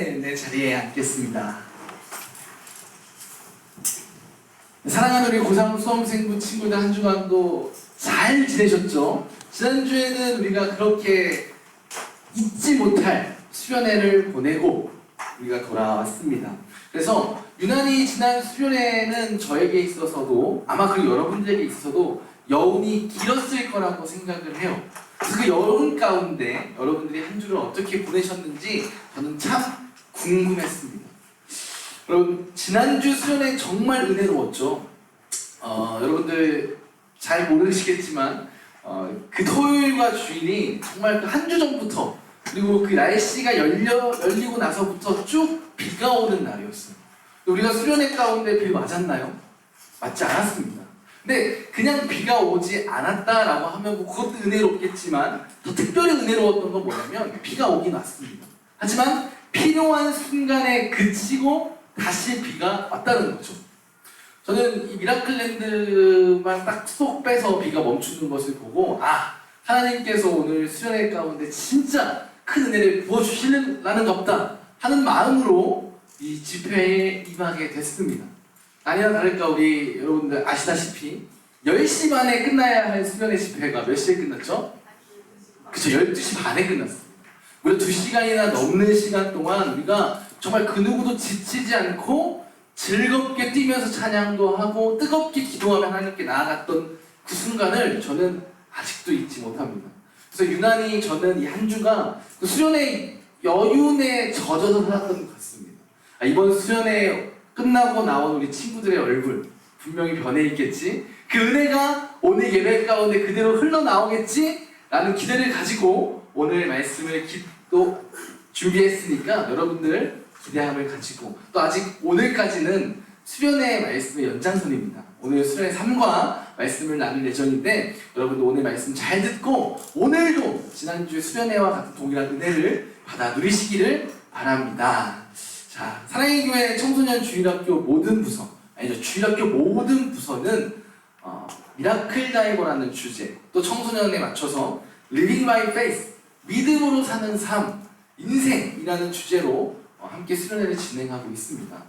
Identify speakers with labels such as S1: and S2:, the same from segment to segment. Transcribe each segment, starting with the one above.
S1: 내 자리에 앉겠습니다. 사랑하는 우리 고3 수험생부 친구들 한 주간도 잘 지내셨죠? 지난주에는 우리가 그렇게 잊지 못할 수련회를 보내고 우리가 돌아왔습니다. 그래서 유난히 지난 수련회는 저에게 있어서도 아마 그리고 여러분들에게 있어서도 여운이 길었을 거라고 생각을 해요. 그래서 그 여운 가운데 여러분들이 한 주를 어떻게 보내셨는지 저는 참 궁금했습니다. 여러분, 지난주 수련회 정말 은혜로웠죠. 여러분들 잘 모르시겠지만 그 토요일과 주일이 정말 한 주 전부터 그리고 그 날씨가 열리고 나서부터 쭉 비가 오는 날이었어요. 우리가 수련회 가운데 비 맞았나요? 맞지 않았습니다. 근데 그냥 비가 오지 않았다라고 하면 뭐 그것도 은혜롭겠지만 더 특별히 은혜로웠던 건 뭐냐면 비가 오긴 왔습니다. 하지만 필요한 순간에 그치고 다시 비가 왔다는 거죠. 저는 이 미라클랜드만 딱 쏙 빼서 비가 멈추는 것을 보고 하나님께서 오늘 수련회 가운데 진짜 큰 은혜를 부어주시려는 겁다 하는 마음으로 이 집회에 임하게 됐습니다. 아니나 다를까 우리 여러분들 아시다시피 10시 반에 끝나야 할 수련회 집회가 몇 시에 끝났죠? 그쵸, 12시 반에 끝났습니다. 무려 2시간이나 넘는 시간 동안 우리가 정말 그 누구도 지치지 않고 즐겁게 뛰면서 찬양도 하고 뜨겁게 기도하며 하나님께 나아갔던 그 순간을 저는 아직도 잊지 못합니다. 그래서 유난히 저는 이 한 주가 그 수련회 여윤에 젖어서 살았던 것 같습니다. 이번 수련회 끝나고 나온 우리 친구들의 얼굴 분명히 변해 있겠지? 그 은혜가 오늘 예배 가운데 그대로 흘러나오겠지? 라는 기대를 가지고 오늘 말씀을 또 준비했으니까 여러분들 기대함을 가지고 또 아직 오늘까지는 수련회 말씀의 연장선입니다. 오늘 수련회 3과 말씀을 나눌 예정인데 여러분들 오늘 말씀 잘 듣고 오늘도 지난주 수련회와 같은 동일한 은혜를 받아 누리시기를 바랍니다. 자, 사랑의 교회 청소년 주일학교 모든 부서, 아니죠, 주일학교 모든 부서는 미라클 다이버라는 주제, 또 청소년에 맞춰서 Living by Faith, 믿음으로 사는 삶, 인생이라는 주제로 함께 수련회를 진행하고 있습니다.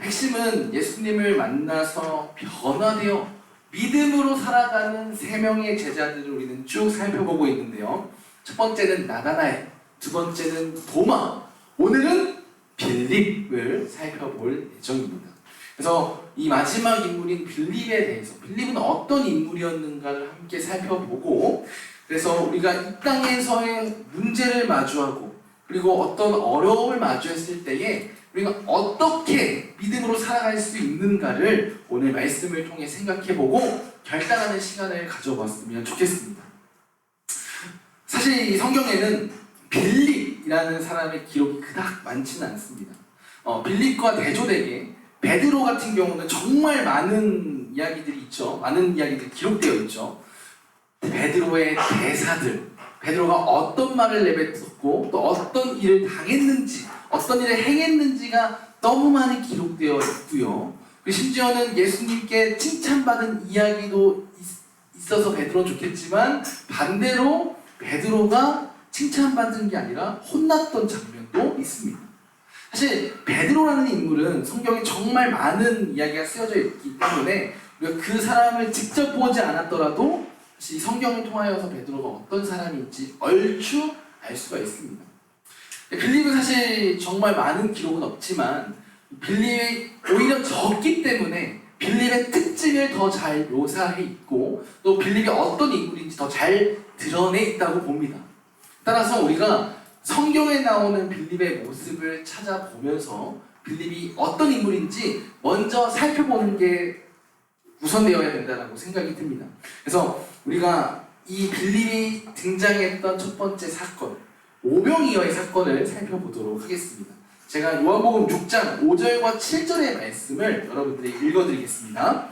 S1: 핵심은 예수님을 만나서 변화되어 믿음으로 살아가는 3명의 제자들을 우리는 쭉 살펴보고 있는데요. 첫 번째는 나다나엘, 두 번째는 도마, 오늘은 빌립을 살펴볼 예정입니다. 그래서 이 마지막 인물인 빌립에 대해서 빌립은 어떤 인물이었는가를 함께 살펴보고 그래서 우리가 이 땅에서의 문제를 마주하고 그리고 어떤 어려움을 마주했을 때에 우리가 어떻게 믿음으로 살아갈 수 있는가를 오늘 말씀을 통해 생각해보고 결단하는 시간을 가져봤으면 좋겠습니다. 사실 이 성경에는 빌립이라는 사람의 기록이 그닥 많지는 않습니다. 빌립과 대조되게 베드로 같은 경우는 정말 많은 이야기들이 있죠. 많은 이야기들이 기록되어 있죠. 베드로의 대사들, 베드로가 어떤 말을 내뱉었고 또 어떤 일을 당했는지 어떤 일을 행했는지가 너무 많이 기록되어 있고요. 그리고 심지어는 예수님께 칭찬받은 이야기도 있어서 베드로는 좋겠지만 반대로 베드로가 칭찬받은 게 아니라 혼났던 장면도 있습니다. 사실 베드로라는 인물은 성경에 정말 많은 이야기가 쓰여져 있기 때문에 우리가 그 사람을 직접 보지 않았더라도 사실 성경을 통하여서 베드로가 어떤 사람인지 얼추 알 수가 있습니다. 빌립은 사실 정말 많은 기록은 없지만 빌립이 오히려 적기 때문에 빌립의 특징을 더 잘 묘사해 있고 또 빌립이 어떤 인물인지 더 잘 드러내 있다고 봅니다. 따라서 우리가 성경에 나오는 빌립의 모습을 찾아보면서 빌립이 어떤 인물인지 먼저 살펴보는 게 우선되어야 된다고 생각이 듭니다. 그래서 우리가 이 빌립이 등장했던 첫 번째 사건, 오병이어의 사건을 살펴보도록 하겠습니다. 제가 요한복음 6장 5절과 7절의 말씀을 여러분들에게 읽어드리겠습니다.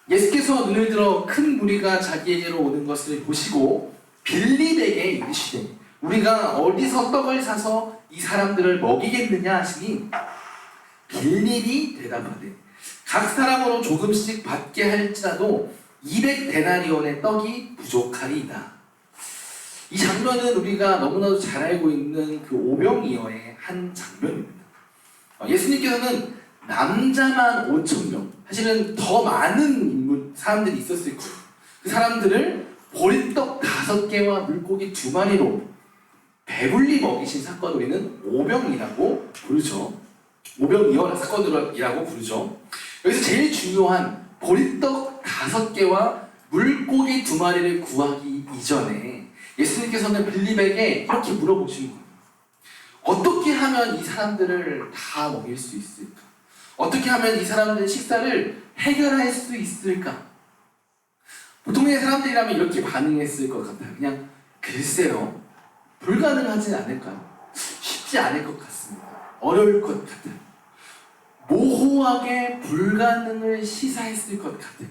S1: 예수께서 눈을 들어 큰 무리가 자기에게로 오는 것을 보시고 빌립에게 이르시되 우리가 어디서 떡을 사서 이 사람들을 먹이겠느냐 하시니 빌립이 대답하되 각 사람으로 조금씩 받게 할지라도 200데나리온의 떡이 부족하리이다. 이 장면은 우리가 너무나도 잘 알고 있는 그 오병이어의 한 장면입니다. 예수님께서는 남자만 5,000명, 사실은 더 많은 사람들이 있었을 거예요. 그 사람들을 보리떡 5개와 물고기 2마리로 배불리 먹이신 사건을 우리는 오병이라고 부르죠. 오병이어 사건이라고 부르죠. 여기서 제일 중요한 보리떡 5개와 물고기 2마리를 구하기 이전에 예수님께서는 빌립에게 이렇게 물어보시는 거예요. 어떻게 하면 이 사람들을 다 먹일 수 있을까? 어떻게 하면 이 사람들의 식사를 해결할 수 있을까? 보통의 사람들이라면 이렇게 반응했을 것 같아요. 그냥 글쎄요, 불가능하진 않을까요? 쉽지 않을 것 같습니다. 어려울 것 같아요. 모호하게 불가능을 시사했을 것 같아요.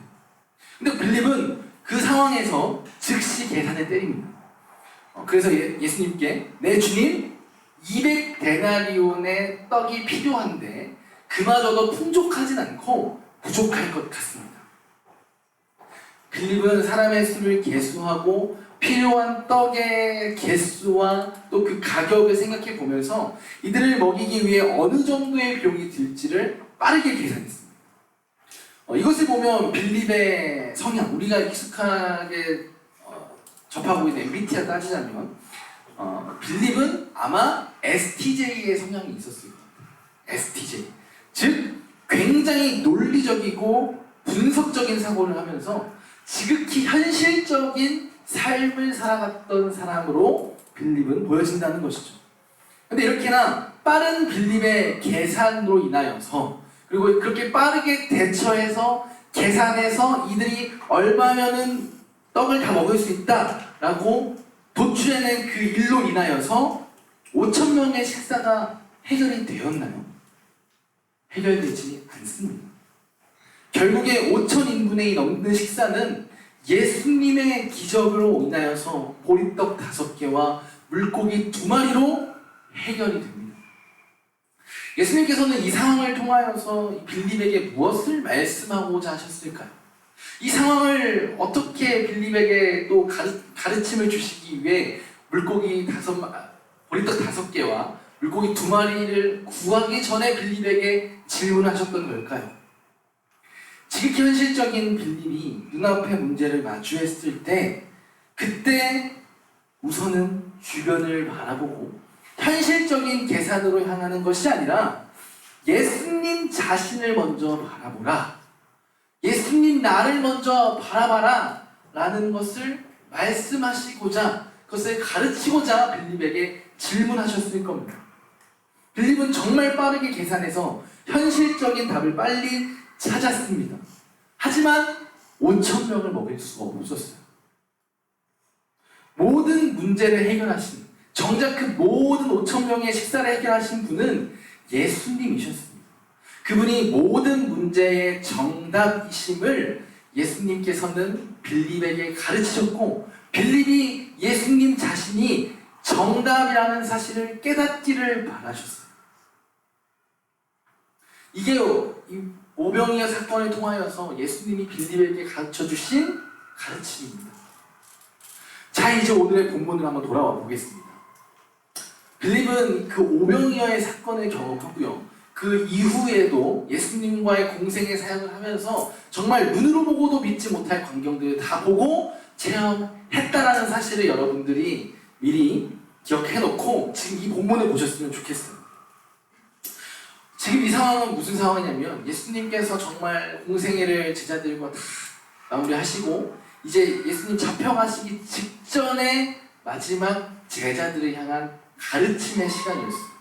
S1: 근데 빌립은 그 상황에서 즉시 계산을 때립니다. 그래서 예수님께 내 주님 200데나리온의 떡이 필요한데 그마저도 풍족하진 않고 부족할 것 같습니다. 빌립은 사람의 수를 계수하고 필요한 떡의 개수와 또 그 가격을 생각해 보면서 이들을 먹이기 위해 어느 정도의 비용이 들지를 빠르게 계산했습니다. 이것을 보면 빌립의 성향, 우리가 익숙하게 접하고 있는 MBTI 따지자면 빌립은 아마 STJ의 성향이 있었을 것 같아요. STJ. 즉 굉장히 논리적이고 분석적인 사고를 하면서 지극히 현실적인 삶을 살아갔던 사람으로 빌립은 보여진다는 것이죠. 근데 이렇게나 빠른 빌립의 계산으로 인하여서 그리고 그렇게 빠르게 대처해서 계산해서 이들이 얼마면은 떡을 다 먹을 수 있다라고 도출해낸 그 일로 인하여서 5,000명의 식사가 해결이 되었나요? 해결되지 않습니다. 결국에 5,000인분이 넘는 식사는 예수님의 기적으로 인하여서 보리떡 5개와 물고기 2마리로 해결이 됩니다. 예수님께서는 이 상황을 통하여서 빌립에게 무엇을 말씀하고자 하셨을까요? 이 상황을 어떻게 빌립에게 또 가르침을 주시기 위해 보리떡 5개와 물고기 2마리를 구하기 전에 빌립에게 질문하셨던 걸까요? 지극히 현실적인 빌립이 눈앞의 문제를 마주했을 때 그때 우선은 주변을 바라보고 현실적인 계산으로 향하는 것이 아니라 예수님 자신을 먼저 바라보라, 예수님 나를 먼저 바라봐라 라는 것을 말씀하시고자, 그것을 가르치고자 빌립에게 질문하셨을 겁니다. 빌립은 정말 빠르게 계산해서 현실적인 답을 빨리 찾았습니다. 하지만 5,000명을 먹일 수가 없었어요. 모든 문제를 해결하신, 정작 그 모든 5,000명의 식사를 해결하신 분은 예수님이셨습니다. 그분이 모든 문제의 정답이심을 예수님께서는 빌립에게 가르치셨고, 빌립이 예수님 자신이 정답이라는 사실을 깨닫기를 바라셨어요. 이게 이 오병이어 사건을 통하여서 예수님이 빌립에게 가르쳐주신 가르침입니다. 자, 이제 오늘의 본문으로 한번 돌아와 보겠습니다. 빌립은 그 오병이어의 사건을 경험하고요, 그 이후에도 예수님과의 공생의 사역을 하면서 정말 눈으로 보고도 믿지 못할 광경들을 다 보고 체험했다라는 사실을 여러분들이 미리 기억해놓고 지금 이 본문을 보셨으면 좋겠어요. 지금 이 상황은 무슨 상황이냐면 예수님께서 정말 공생애를 제자들과 다 마무리하시고 이제 예수님 잡혀가시기 직전에 마지막 제자들을 향한 가르침의 시간이었어요.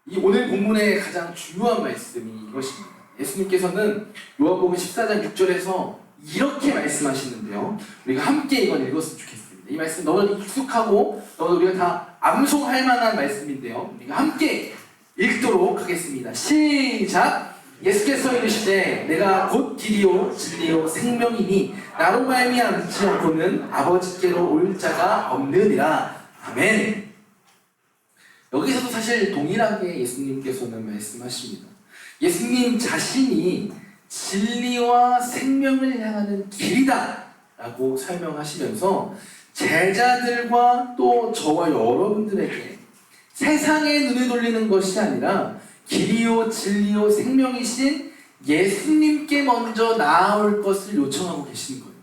S1: 이 오늘 본문의 가장 중요한 말씀이 이것입니다. 예수님께서는 요한복음 14장 6절에서 이렇게 말씀하시는데요, 우리가 함께 이건 읽었으면 좋겠습니다. 이 말씀 너무 익숙하고 너무 우리가 다 암송할 만한 말씀인데요, 우리가 함께 읽도록 하겠습니다. 시작! 예수께서 이르시되 내가 곧 길이요 진리요 생명이니 나로 말미암지 않고는 아버지께로 올 자가 없느니라. 아멘. 여기서도 사실 동일하게 예수님께서는 말씀하십니다. 예수님 자신이 진리와 생명을 향하는 길이다 라고 설명하시면서 제자들과 또 저와 여러분들에게 세상의 눈을 돌리는 것이 아니라 길이요 진리요 생명이신 예수님께 먼저 나아올 것을 요청하고 계시는 거예요.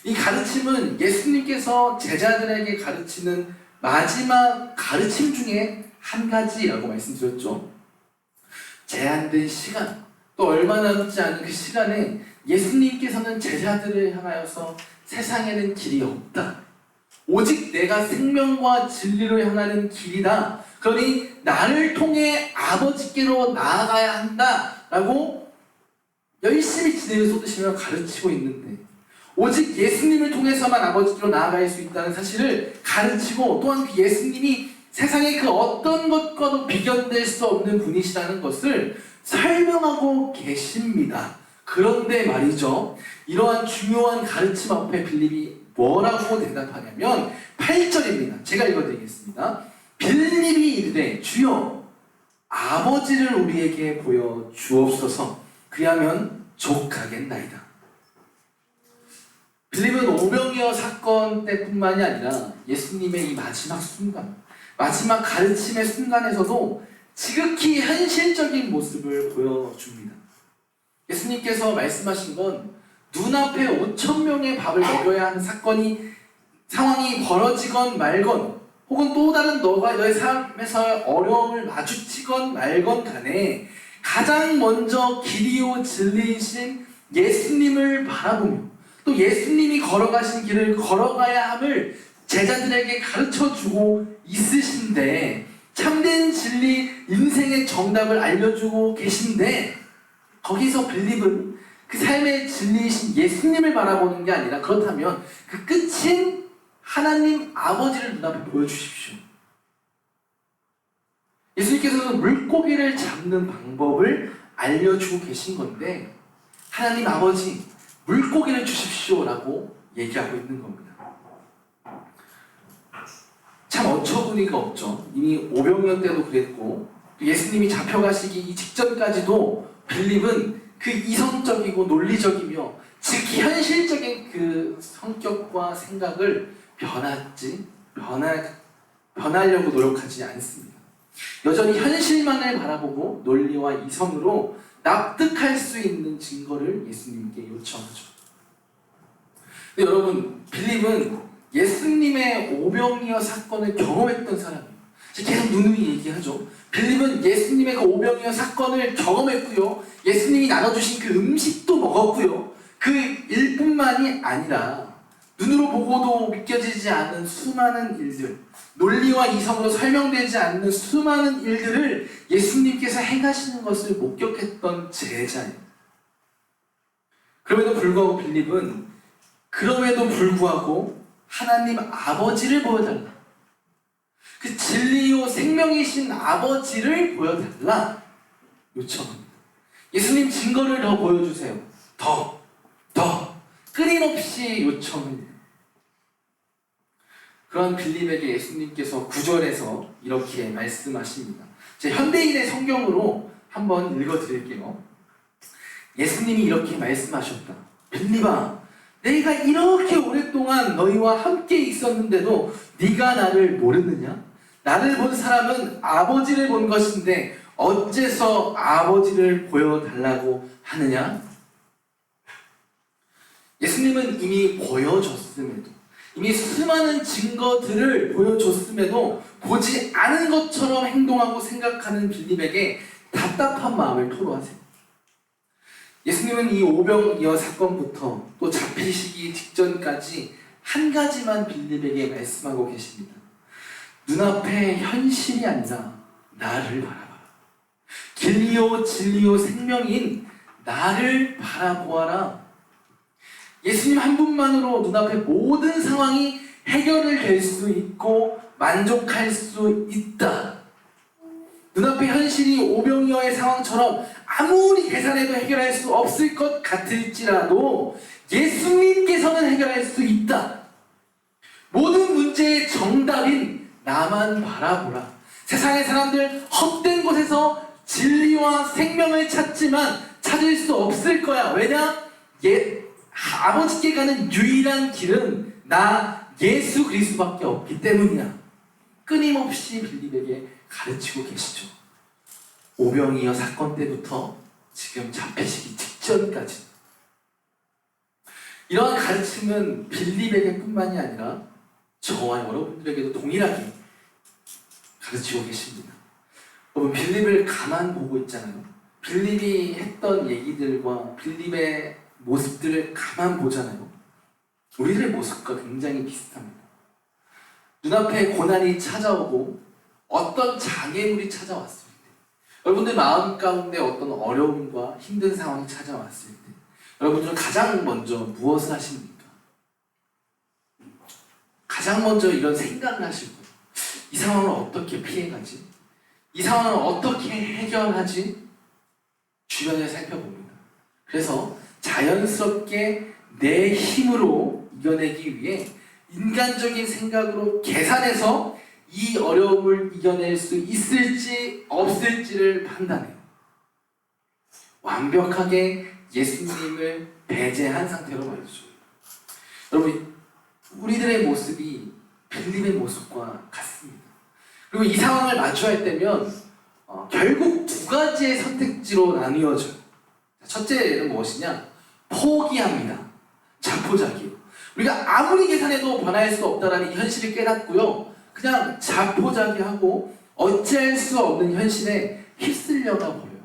S1: 이 가르침은 예수님께서 제자들에게 가르치는 마지막 가르침 중에 한 가지라고 말씀드렸죠. 제한된 시간, 또 얼마 남지 않은 그 시간에 예수님께서는 제자들을 향하여서 세상에는 길이 없다. 오직 내가 생명과 진리로 향하는 길이다. 그러니 나를 통해 아버지께로 나아가야 한다. 라고 열심히 진리를 쏟으시며 가르치고 있는데 오직 예수님을 통해서만 아버지께로 나아갈 수 있다는 사실을 가르치고 또한 그 예수님이 세상의 그 어떤 것과도 비견될 수 없는 분이시라는 것을 설명하고 계십니다. 그런데 말이죠. 이러한 중요한 가르침 앞에 빌립이 뭐라고 대답하냐면 8절입니다. 제가 읽어드리겠습니다. 빌립이 이르되 주여 아버지를 우리에게 보여 주옵소서. 그리하면 족하겠나이다. 빌립은 오병이어 사건 때뿐만이 아니라 예수님의 이 마지막 순간, 마지막 가르침의 순간에서도 지극히 현실적인 모습을 보여줍니다. 예수님께서 말씀하신 건 눈앞에 5,000명의 밥을 먹여야 하는 상황이 벌어지건 말건 혹은 또 다른 너의 삶에서의 어려움을 마주치건 말건 간에 가장 먼저 길이요 진리이신 예수님을 바라보며 또 예수님이 걸어가신 길을 걸어가야 함을 제자들에게 가르쳐주고 있으신데 참된 진리, 인생의 정답을 알려주고 계신데 거기서 빌립은 그 삶의 진리이신 예수님을 바라보는 게 아니라 그렇다면 그 끝인 하나님 아버지를 눈앞에 보여주십시오. 예수님께서는 물고기를 잡는 방법을 알려주고 계신 건데 하나님 아버지 물고기를 주십시오라고 얘기하고 있는 겁니다. 참 어처구니가 없죠. 이미 오병이어 때도 그랬고 예수님이 잡혀가시기 직전까지도 빌립은 그 이성적이고 논리적이며 즉히 현실적인 그 성격과 생각을 변하려고 노력하지 않습니다. 여전히 현실만을 바라보고 논리와 이성으로 납득할 수 있는 증거를 예수님께 요청하죠. 근데 여러분, 빌립은 예수님의 오병이어 사건을 경험했던 사람이에요. 계속 누누이 얘기하죠. 빌립은 예수님의 그 오병이어 사건을 경험했고요. 예수님이 나눠주신 그 음식도 먹었고요. 그 일뿐만이 아니라 눈으로 보고도 믿겨지지 않는 수많은 일들, 논리와 이성으로 설명되지 않는 수많은 일들을 예수님께서 행하시는 것을 목격했던 제자예요. 그럼에도 불구하고 하나님 아버지를 보여달라. 그 진리요 생명이신 아버지를 보여달라 요청합니다. 예수님 증거를 더 보여주세요. 더 끊임없이 요청합니다. 그런 빌립에게 예수님께서 9절에서 이렇게 말씀하십니다. 제 현대인의 성경으로 한번 읽어드릴게요. 예수님이 이렇게 말씀하셨다. 빌립아, 내가 이렇게 오랫동안 너희와 함께 있었는데도 네가 나를 모르느냐? 나를 본 사람은 아버지를 본 것인데 어째서 아버지를 보여달라고 하느냐? 예수님은 이미 보여줬음에도 이미 수많은 증거들을 보여줬음에도 보지 않은 것처럼 행동하고 생각하는 빌립에게 답답한 마음을 토로하세요. 예수님은 이 오병이어 사건부터 또 잡히시기 직전까지 한 가지만 빌립에게 말씀하고 계십니다. 눈앞의 현실이 아니라 나를 바라봐라. 길이요 진리요 생명인 나를 바라보아라. 예수님 한 분만으로 눈앞의 모든 상황이 해결될 수 있고 만족할 수 있다. 눈앞의 현실이 오병이어의 상황처럼 아무리 계산해도 해결할 수 없을 것 같을지라도 예수님께서는 해결할 수 있다. 모든 문제의 정답인 나만 바라보라. 세상의 사람들 헛된 곳에서 진리와 생명을 찾지만 찾을 수 없을 거야. 왜냐? 아버지께 가는 유일한 길은 나 예수 그리스도밖에 없기 때문이야. 끊임없이 빌립에게 가르치고 계시죠. 오병이어 사건 때부터 지금 잡히시기 직전까지 이러한 가르침은 빌립에게 뿐만이 아니라 저와 여러분들에게도 동일하게 가르치고 계십니다. 여러분, 빌립을 가만 보고 있잖아요. 빌립이 했던 얘기들과 빌립의 모습들을 가만 보잖아요. 우리들의 모습과 굉장히 비슷합니다. 눈앞에 고난이 찾아오고 어떤 장애물이 찾아왔을 때, 여러분들 마음 가운데 어떤 어려움과 힘든 상황이 찾아왔을 때 여러분들은 가장 먼저 무엇을 하십니까? 가장 먼저 이런 생각을 하실 거예요. 이 상황을 어떻게 피해가지? 이 상황을 어떻게 해결하지? 주변을 살펴봅니다. 그래서 자연스럽게 내 힘으로 이겨내기 위해 인간적인 생각으로 계산해서 이 어려움을 이겨낼 수 있을지 없을지를 판단해요. 완벽하게 예수님을 배제한 상태로 말이죠. 여러분, 우리들의 모습이 빌립의 모습과 같습니다. 그리고 이 상황을 마주할 때면 결국 두 가지의 선택지로 나뉘어져요. 첫째는 무엇이냐? 포기합니다. 자포자기요. 우리가 아무리 계산해도 변할 수 없다라는 이 현실을 깨닫고요. 그냥 자포자기하고 어찌할 수 없는 현실에 휩쓸려가 버려요.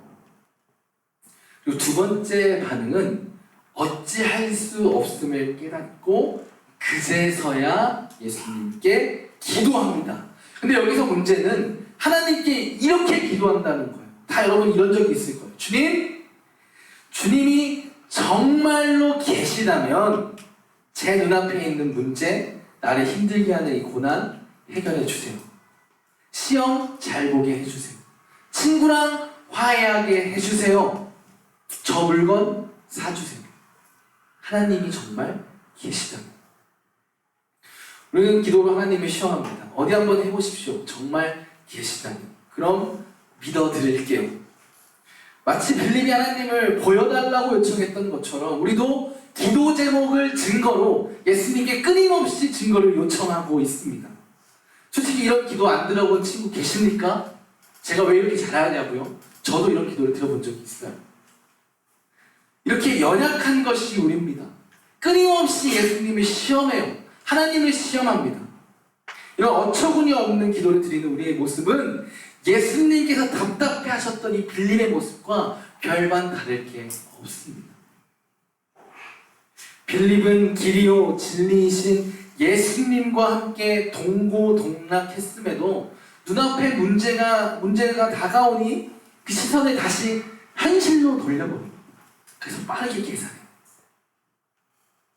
S1: 그리고 두 번째 반응은 어찌할 수 없음을 깨닫고 그제서야 예수님께 기도합니다. 근데 여기서 문제는 하나님께 이렇게 기도한다는 거예요. 다 여러분 이런 적이 있을 거예요. 주님이 정말로 계시다면 제 눈앞에 있는 문제, 나를 힘들게 하는 이 고난 해결해 주세요. 시험 잘 보게 해주세요. 친구랑 화해하게 해주세요. 저 물건 사주세요. 하나님이 정말 계시다면. 우리는 기도로 하나님을 시험합니다. 어디 한번 해보십시오. 정말 계시다면. 그럼 믿어드릴게요. 마치 빌립이 하나님을 보여달라고 요청했던 것처럼 우리도 기도 제목을 증거로 예수님께 끊임없이 증거를 요청하고 있습니다. 솔직히 이런 기도 안 들어본 친구 계십니까? 제가 왜 이렇게 잘하냐고요? 저도 이런 기도를 들어본 적이 있어요. 이렇게 연약한 것이 우리입니다. 끊임없이 예수님을 시험해요. 하나님을 시험합니다. 이런 어처구니 없는 기도를 드리는 우리의 모습은 예수님께서 답답해 하셨던 이 빌립의 모습과 별반 다를 게 없습니다. 빌립은 길이요 진리이신 예수님과 함께 동고동락했음에도 눈앞에 문제가 다가오니 그 시선을 다시 현실로 돌려버립니다. 그래서 빠르게 계산해요.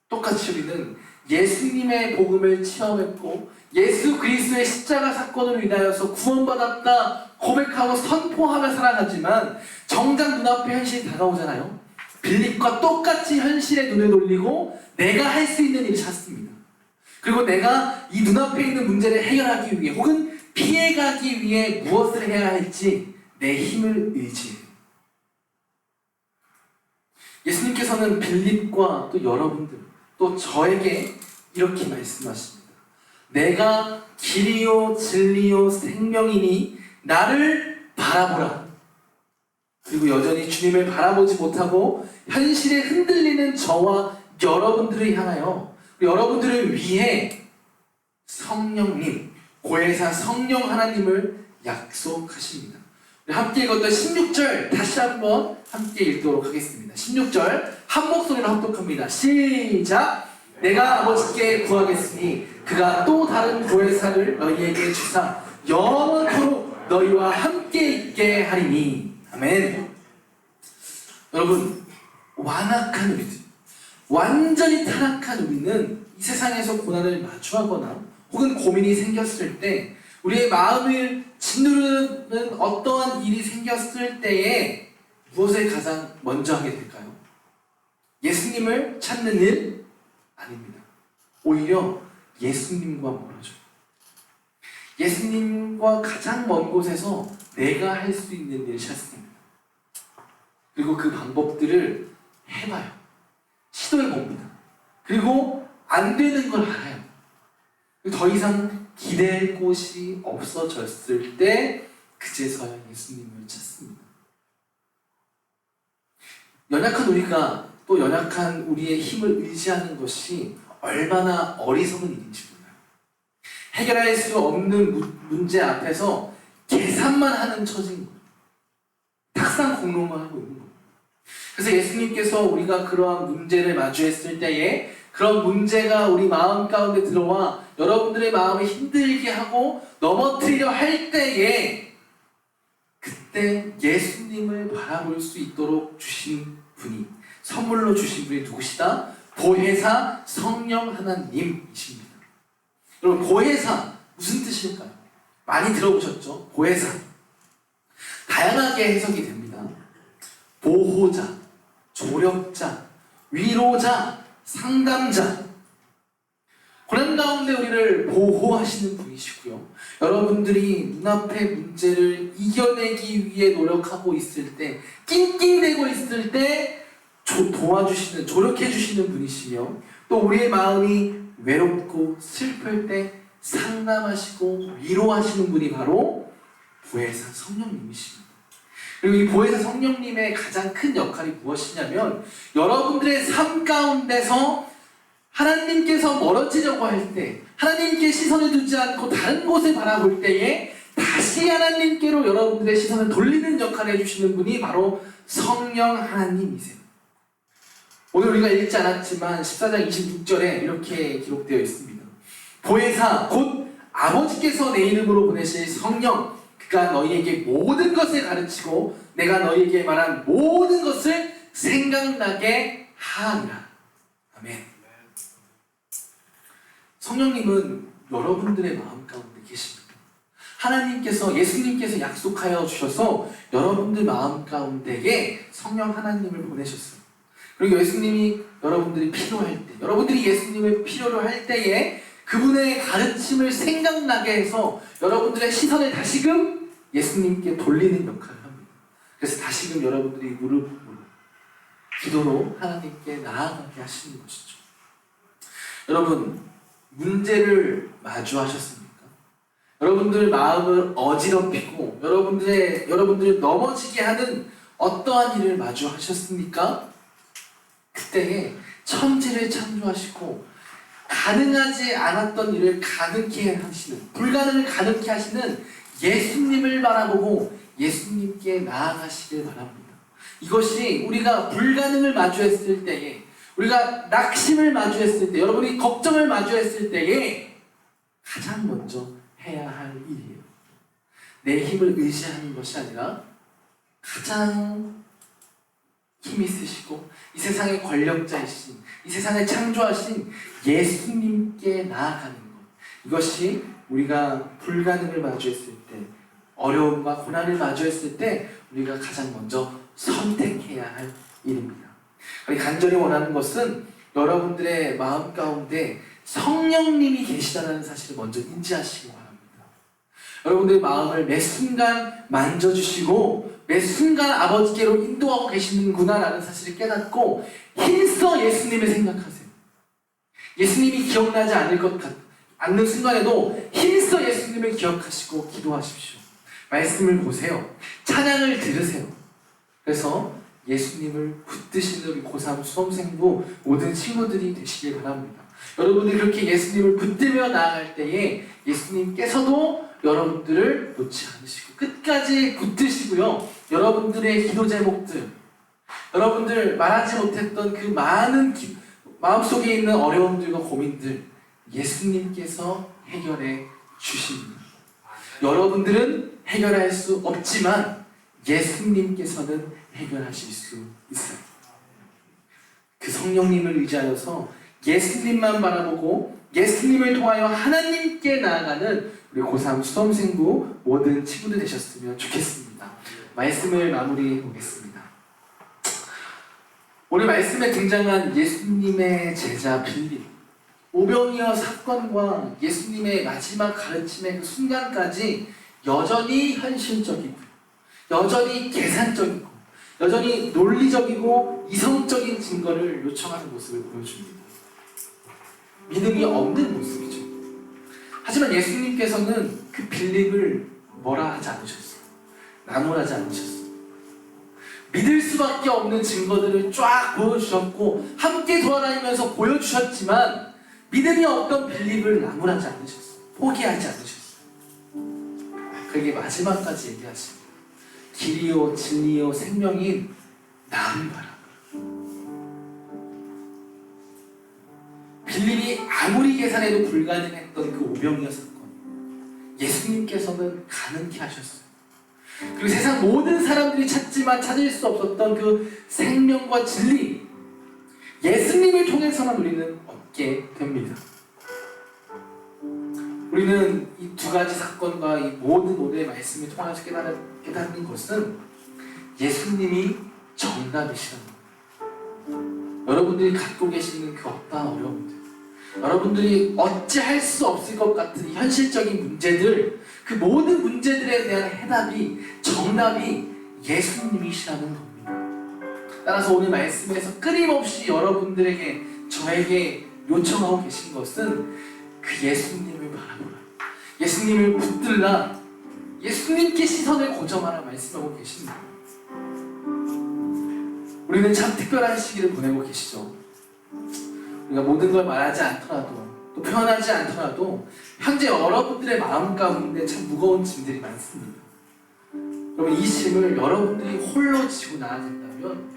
S1: 똑같이 우리는 예수님의 복음을 체험했고 예수 그리스도의 십자가 사건으로 인하여서 구원받았다 고백하고 선포하며 살아가지만 정작 눈앞에 현실이 다가오잖아요. 빌립과 똑같이 현실에 눈을 돌리고 내가 할 수 있는 일을 찾습니다. 그리고 내가 이 눈앞에 있는 문제를 해결하기 위해 혹은 피해가기 위해 무엇을 해야 할지 내 힘을 의지해요. 예수님께서는 빌립과 또 여러분들 또 저에게 이렇게 말씀하십니다. 내가 길이요 진리요 생명이니 나를 바라보라. 그리고 여전히 주님을 바라보지 못하고 현실에 흔들리는 저와 여러분들을 향하여 여러분들을 위해 성령님, 고해사 성령 하나님을 약속하십니다. 우리 함께 읽었던 16절 다시 한번 함께 읽도록 하겠습니다. 16절 한 목소리로 합독합니다. 시작! 내가 아버지께 구하겠으니 그가 또 다른 고해사를 너희에게 주사 영원토록 너희와 함께 있게 하리니. 아멘. 여러분, 완악한 우리들, 완전히 타락한 우리는 이 세상에서 고난을 마주하거나 혹은 고민이 생겼을 때 우리의 마음을 짓누르는 어떠한 일이 생겼을 때에 무엇을 가장 먼저 하게 될까요? 예수님을 찾는 일? 아닙니다. 오히려 예수님과 멀어져요. 예수님과 가장 먼 곳에서 내가 할 수 있는 일을 찾습니다. 그리고 그 방법들을 해봐요. 시도해봅니다. 그리고 안 되는 걸 알아요. 더 이상 기댈 곳이 없어졌을 때 그제서야 예수님을 찾습니다. 연약한 우리가 또 연약한 우리의 힘을 의지하는 것이 얼마나 어리석은 일인지 몰라요. 해결할 수 없는 문제 앞에서 계산만 하는 처지인 거예요. 탁상 공론만 하고 있는 거예요. 그래서 예수님께서 우리가 그러한 문제를 마주했을 때에 그런 문제가 우리 마음 가운데 들어와 여러분들의 마음을 힘들게 하고 넘어뜨리려 할 때에 그때 예수님을 바라볼 수 있도록 주신 분이, 선물로 주신 분이 누구시다? 보혜사 성령 하나님이십니다. 여러분, 보혜사 무슨 뜻일까요? 많이 들어보셨죠? 보혜사 다양하게 해석이 됩니다. 보호자, 조력자, 위로자, 상담자, 고난 가운데 우리를 보호하시는 분이시고요. 여러분들이 눈앞의 문제를 이겨내기 위해 노력하고 있을 때, 낑낑대고 있을 때 도와주시는, 조력해주시는 분이시며, 또 우리의 마음이 외롭고 슬플 때 상담하시고 위로하시는 분이 바로 보혜사 성령님이십니다. 그리고 이 보혜사 성령님의 가장 큰 역할이 무엇이냐면, 여러분들의 삶 가운데서 하나님께서 멀어지려고 할 때, 하나님께 시선을 두지 않고 다른 곳을 바라볼 때에 다시 하나님께로 여러분들의 시선을 돌리는 역할을 해주시는 분이 바로 성령 하나님이세요. 오늘 우리가 읽지 않았지만 14장 26절에 이렇게 기록되어 있습니다. 보혜사 곧 아버지께서 내 이름으로 보내실 성령, 그가 너희에게 모든 것을 가르치고 내가 너희에게 말한 모든 것을 생각나게 하리라. 아멘. 성령님은 여러분들의 마음 가운데 계십니다. 하나님께서, 예수님께서 약속하여 주셔서 여러분들 마음 가운데에 성령 하나님을 보내셨어요. 그리고 예수님이 여러분들이 필요할 때, 여러분들이 예수님을 필요로 할 때에 그분의 가르침을 생각나게 해서 여러분들의 시선을 다시금 예수님께 돌리는 역할을 합니다. 그래서 다시금 여러분들이 무릎 꿇고 기도로 하나님께 나아가게 하시는 것이죠. 여러분, 문제를 마주하셨습니까? 여러분들 마음을 어지럽히고 여러분들을 넘어지게 하는 어떠한 일을 마주하셨습니까? 그때에 천지를 창조하시고 가능하지 않았던 일을 가능케 하시는, 불가능을 가능케 하시는 예수님을 바라보고 예수님께 나아가시길 바랍니다. 이것이 우리가 불가능을 마주했을 때에, 우리가 낙심을 마주했을 때, 여러분이 걱정을 마주했을 때에 가장 먼저 해야 할 일이에요. 내 힘을 의지하는 것이 아니라 가장 힘이 있으시고 이 세상의 권력자이신, 이 세상을 창조하신 예수님께 나아가는 것, 이것이 우리가 불가능을 마주했을 때, 어려움과 고난을 마주했을 때 우리가 가장 먼저 선택해야 할 일입니다. 간절히 원하는 것은 여러분들의 마음 가운데 성령님이 계시다는 사실을 먼저 인지하시기 바랍니다. 여러분들의 마음을 매 순간 만져주시고 매 순간 아버지께로 인도하고 계시는구나라는 사실을 깨닫고 힘써 예수님을 생각하세요. 예수님이 기억나지 않는 순간에도 힘써 예수님을 기억하시고 기도하십시오. 말씀을 보세요. 찬양을 들으세요. 그래서 예수님을 붙드시는 우리 고3 수험생부 모든 친구들이 되시길 바랍니다. 여러분들이 그렇게 예수님을 붙들며 나아갈 때에 예수님께서도 여러분들을 놓지 않으시고 끝까지 붙드시고요. 여러분들의 기도 제목들, 여러분들 말하지 못했던 그 많은 마음속에 있는 어려움들과 고민들 예수님께서 해결해 주십니다. 여러분들은 해결할 수 없지만 예수님께서는 해결하실 수 있어요. 그 성령님을 의지하여서 예수님만 바라보고 예수님을 통하여 하나님께 나아가는 우리 고3 수험생부 모든 친구들 되셨으면 좋겠습니다. 말씀을 마무리해 보겠습니다. 오늘 말씀에 등장한 예수님의 제자 빌립, 오병이어 사건과 예수님의 마지막 가르침의 그 순간까지 여전히 현실적이고 여전히 계산적이고 여전히 논리적이고 이성적인 증거를 요청하는 모습을 보여줍니다. 믿음이 없는 모습이죠. 하지만 예수님께서는 그 빌립을 뭐라 하지 않으셨어요. 나무라지 않으셨어요. 믿을 수밖에 없는 증거들을 쫙 보여주셨고 함께 돌아다니면서 보여주셨지만 믿음이 없던 빌립을 나무라지 않으셨어요. 포기하지 않으셨어요. 그에게 마지막까지 얘기하십니다. 길이요 진리요 생명인 나를 바라. 빌립이 아무리 계산해도 불가능했던 그 오병이어 사건, 예수님께서는 가능케 하셨어요. 그리고 세상 모든 사람들이 찾지만 찾을 수 없었던 그 생명과 진리, 예수님을 통해서만 우리는 얻게 됩니다. 우리는 이 두 가지 사건과 이 모든 오늘의 말씀을 통해서 깨닫는 것은 예수님이 정답이시라는 거예요. 여러분들이 갖고 계시는 그 어떠한 어려움들, 여러분들이 어찌할 수 없을 것 같은 현실적인 문제들, 그 모든 문제들에 대한 해답이, 정답이 예수님이시라는 겁니다. 따라서 오늘 말씀에서 끊임없이 여러분들에게, 저에게 요청하고 계신 것은 그 예수님을 바라보라, 예수님을 붙들라, 예수님께 시선을 고정하라 말씀하고 계십니다. 우리는 참 특별한 시기를 보내고 계시죠. 우리가 모든 걸 말하지 않더라도, 또 표현하지 않더라도 현재 여러분들의 마음 가운데 참 무거운 짐들이 많습니다. 여러분, 이 짐을 여러분들이 홀로 지고 나아간다면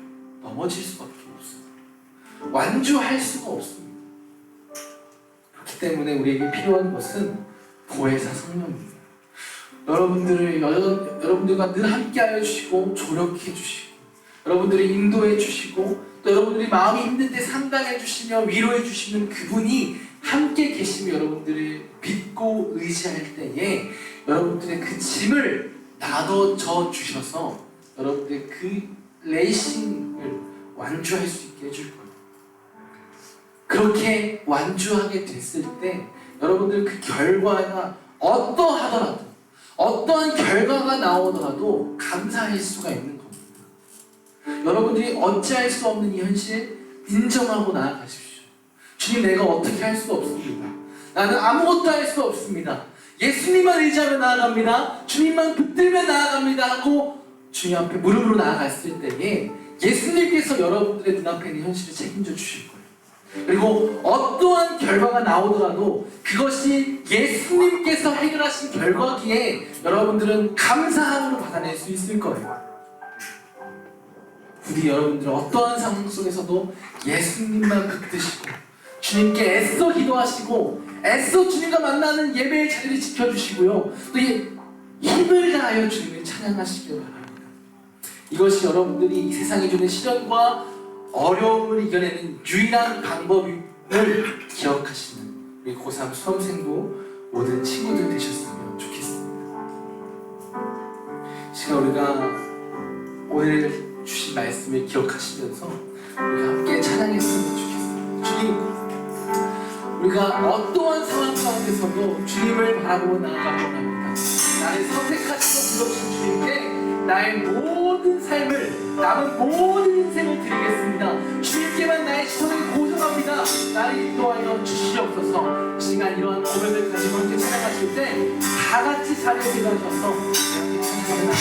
S1: 넘어질 수밖에 없어요. 완주할 수가 없습니다. 그렇기 때문에 우리에게 필요한 것은 보혜사 성령입니다. 여러분들과 늘 함께하여 주시고 조력해 주시고 여러분들을 인도해 주시고 또 여러분들이 마음이 힘들 때 상담해 주시며 위로해 주시는 그분이 함께 계시며 여러분들을 믿고 의지할 때에 여러분들의 그 짐을 나눠져 주셔서 여러분들의 그 레이싱을 완주할 수 있게 해줄 거예요. 그렇게 완주하게 됐을 때 여러분들 그 결과가 어떠하더라도, 어떠한 결과가 나오더라도 감사할 수가 있는 겁니다. 여러분들이 어찌할 수 없는 이 현실 인정하고 나아가십시오. 주님, 내가 어떻게 할 수 없습니다. 나는 아무것도 할 수 없습니다. 예수님만 의지하며 나아갑니다. 주님만 붙들며 나아갑니다 하고 주님 앞에 무릎으로 나아갔을 때에 예수님께서 여러분들의 눈앞에 있는 현실을 책임져 주실 거예요. 그리고 어떠한 결과가 나오더라도 그것이 예수님께서 해결하신 결과기에 여러분들은 감사함으로 받아낼 수 있을 거예요. 부디 여러분들은 어떠한 상황 속에서도 예수님만 붙드시고 주님께 애써 기도하시고 애써 주님과 만나는 예배의 자리를 지켜주시고요, 또 이 힘을 다하여 주님을 찬양하시길 바랍니다. 이것이 여러분들이 이 세상이 주는 시련과 어려움을 이겨내는 유일한 방법임을 기억하시는 우리 고3 수험생부 모든 친구들 되셨으면 좋겠습니다. 시간 우리가 오늘 주신 말씀을 기억하시면서 우리가 함께 찬양했으면 좋겠습니다. 주님, 우리가 어떠한 상황 가운데서도 주님을 바라보고 나아가기 원합니다. 나를 선택하시고 부르신 주님께 나의 모든 삶을, 남은 모든 인생을 드리겠습니다. 주님께만 나의 시선을 고정합니다. 나를 인도하여 주시옵소서. 시간 이러한 고백을 가지고 함께 찬양하실 때 다 같이 자리에 일어서서 함께 찬양합니다.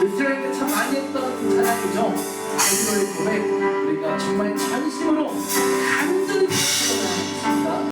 S1: 이스라엘 때 참 많이 했던 찬양이죠. 베드로의 고백, 우리가 정말 전심으로 간절히 부르시기 바랍니다.